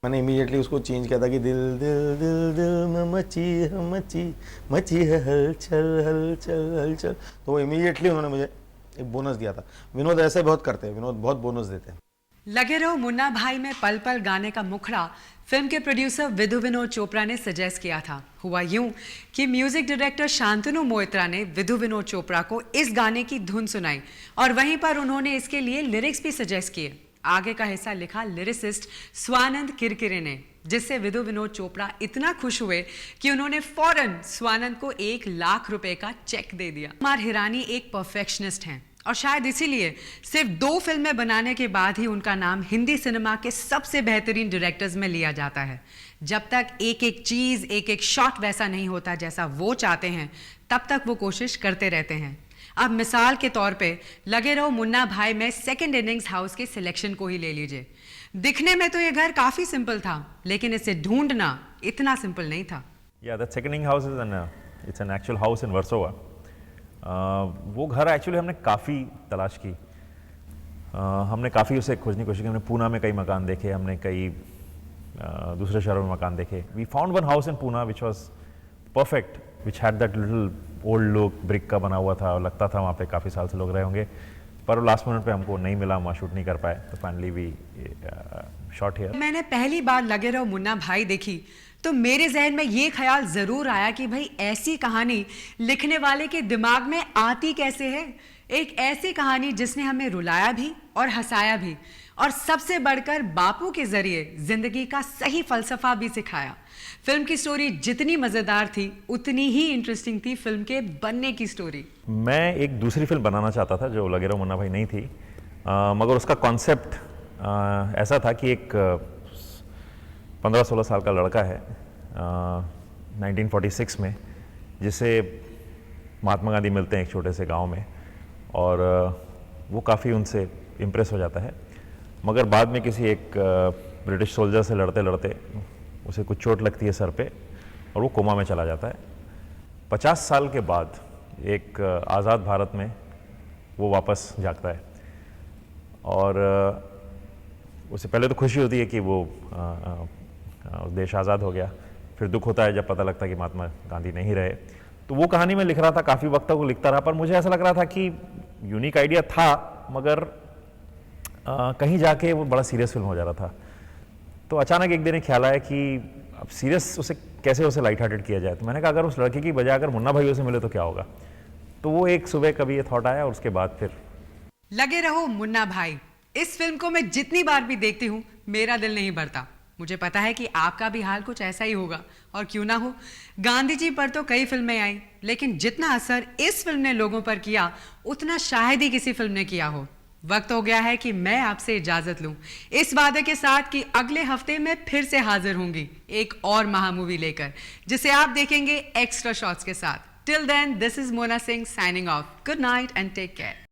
मैंने इमीडिएटली उसको चेंज किया था कि दिल दिल दिल दिल में मची मची है हलचल हलचल हलचल, तो वो इमीडिएटली उन्होंने मुझे एक बोनस दिया था। विनोद ऐसे बहुत करते हैं, विनोद बहुत बोनस देते हैं। लगे रहो मुन्ना भाई में पल पल गाने का मुखड़ा फिल्म के प्रोड्यूसर विधु विनोद चोपड़ा ने सजेस्ट किया था। हुआ यूं कि म्यूजिक डायरेक्टर शांतनु मोइत्रा ने विधु विनोद चोपड़ा को इस गाने की धुन सुनाई और वहीं पर उन्होंने इसके लिए लिरिक्स भी सजेस्ट किए। आगे का हिस्सा लिखा लिरिसिस्ट स्वानंद किरकिरे ने, जिससे विधु विनोद चोपड़ा इतना खुश हुए कि उन्होंने फौरन स्वानंद को 1 लाख रुपए का चेक दे दिया। कुमार हिरानी एक परफेक्शनिस्ट हैं और शायद इसीलिए सिर्फ 2 फिल्में बनाने के बाद ही उनका नाम हिंदी सिनेमा के सबसे बेहतरीन डायरेक्टर्स में लिया जाता है। जब तक एक एक चीज एक एक शॉट वैसा नहीं होता जैसा वो चाहते हैं, तब तक वो कोशिश करते रहते हैं। अब मिसाल के तौर पे लगे रहो मुन्ना भाई में सेकंड इनिंग्स हाउस के सिलेक्शन को ही ले लीजिए। दिखने में तो ये घर काफी सिंपल था, लेकिन इसे ढूंढना इतना सिंपल नहीं था। Yeah, the second inning house is it's an actual house in Warsaw. वो घर एक्चुअली हमने काफ़ी तलाश की, हमने काफ़ी उसे खोजने की कोशिश की। हमने पूना में कई मकान देखे, हमने कई दूसरे शहरों में मकान देखे। We found one house in Poona which was perfect, which had that little old look, brick का बना हुआ था और लगता था वहाँ पे काफ़ी साल से लोग रहे होंगे, पर लास्ट मिनट पे हमको नहीं मिला, वहाँ शूट नहीं कर पाए, तो फाइनली वी शॉट हियर। मैंने पहली बार लगे रहो मुन्ना भाई देखी तो मेरे जहन में ये ख्याल जरूर आया कि भाई ऐसी कहानी लिखने वाले के दिमाग में आती कैसे है। एक ऐसी कहानी जिसने हमें रुलाया भी और हंसाया भी, और सबसे बढ़कर बापू के जरिए जिंदगी का सही फलसफा भी सिखाया। फिल्म की स्टोरी जितनी मजेदार थी उतनी ही इंटरेस्टिंग थी फिल्म के बनने की स्टोरी। मैं एक दूसरी फिल्म बनाना चाहता था जो लगे रहो मुन्ना भाई नहीं थी, मगर उसका कॉन्सेप्ट ऐसा था कि एक 15-16 साल का लड़का है 1946 में, जिसे महात्मा गांधी मिलते हैं एक छोटे से गांव में, और वो काफ़ी उनसे इम्प्रेस हो जाता है, मगर बाद में किसी एक ब्रिटिश सोल्जर से लड़ते लड़ते उसे कुछ चोट लगती है सर पे और वो कोमा में चला जाता है। 50 साल के बाद एक आज़ाद भारत में वो वापस जागता है, और उसे पहले तो खुशी होती है कि वो देश आज़ाद हो गया, फिर दुख होता है जब पता लगता है कि महात्मा गांधी नहीं रहे। तो वो कहानी मैं लिख रहा था, काफ़ी वक्त तक वो लिखता रहा, पर मुझे ऐसा लग रहा था कि यूनिक आइडिया था, मगर कहीं जाके वो बड़ा सीरियस फिल्म हो जा रहा था। तो अचानक एक दिन एक ख्याल आया कि अब सीरियस उसे कैसे उसे लाइट हार्टेड किया जाए। तो मैंने कहा अगर उस लड़के की बजाय अगर मुन्ना भाई से मिले तो क्या होगा। तो वो एक सुबह कभी ये थॉट आया और उसके बाद फिर लगे रहो मुन्ना भाई। इस फिल्म को मैं जितनी बार भी देखती हूँ मेरा दिल नहीं भरता। मुझे पता है कि आपका भी हाल कुछ ऐसा ही होगा, और क्यों ना हो। गांधी जी पर तो कई फिल्में आई, लेकिन जितना असर इस फिल्म ने लोगों पर किया उतना शायद ही किसी फिल्म ने किया हो। वक्त हो गया है कि मैं आपसे इजाजत लूं, इस वादे के साथ कि अगले हफ्ते मैं फिर से हाजिर होंगी एक और महामूवी लेकर, जिसे आप देखेंगे एक्स्ट्रा शॉट्स के साथ। Till then, this is Mona Singh signing off. Good night and take care.